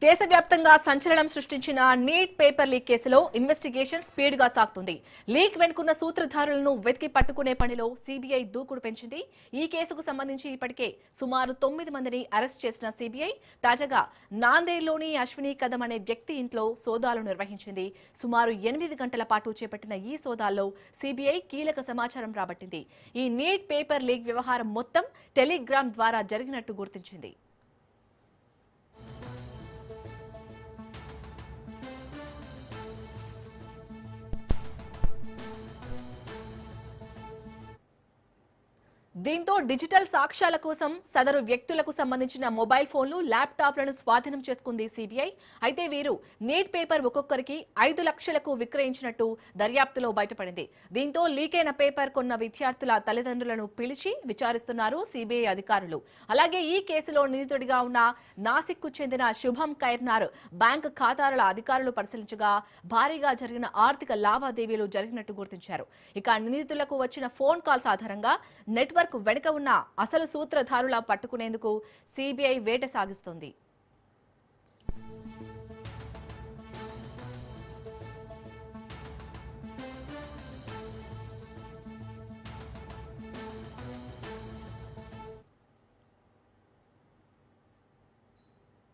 దేశవ్యాప్తంగా సంచలనం సృష్టించిన నీట్ పేపర్ లీక్ కేసులో ఇన్వెస్టిగేషన్ స్పీడ్ గా సాగుతుంది. లీక్ వెనుకున్న సూత్రధారులను వెతికి పట్టుకునే పనిలో సీబీఐ దూకుడు పెంచింది. ఈ కేసుకు సంబంధించి ఇప్పటికే సుమారు 9 మందిని అరెస్ట్ చేసిన సీబీఐ తాజాగా నాందేడ్లోని అశ్విని కదం అనే వ్యక్తి ఇంట్లో సోదాలు నిర్వహించింది. సుమారు 8 గంటల పాటు చేపట్టిన ఈ సోదాల్లో సీబీఐ కీలక సమాచారం రాబట్టింది. ఈ నీట్ పేపర్ లీక్ వ్యవహారం మొత్తం టెలిగ్రామ్ ద్వారా జరిగినట్టు గుర్తించింది. దీంతో డిజిటల్ సాక్ష్యాల కోసం సదరు వ్యక్తులకు సంబంధించిన మొబైల్ ఫోన్లు, ల్యాప్టాప్లను స్వాధీనం చేసుకుంది సీబీఐ. అయితే వీరు నీట్ పేపర్ ఒక్కొక్కరికి 5 లక్షలకు విక్రయించినట్టు దర్యాప్తులో బయటపడింది. దీంతో లీకైన పేపర్ కొన్న విద్యార్థుల తల్లిదండ్రులను పిలిచి విచారిస్తున్నారు సీబీఐ అధికారులు. అలాగే ఈ కేసులో నిందితుడిగా ఉన్న నాసిక్కు చెందిన శుభం ఖైర్నార్ బ్యాంక్ ఖాతాల అధికారులు పరిశీలించగా భారీగా జరిగిన ఆర్థిక లావాదేవీలు జరిగినట్టు గుర్తించారు. ఇక నిందితులకు వచ్చిన ఫోన్ కాల్స్ ఆధారంగా నెట్వర్క్ వెనుక ఉన్న అసలు సూత్రధారుల పట్టుకునేందుకు సీబీఐ వేట సాగిస్తోంది.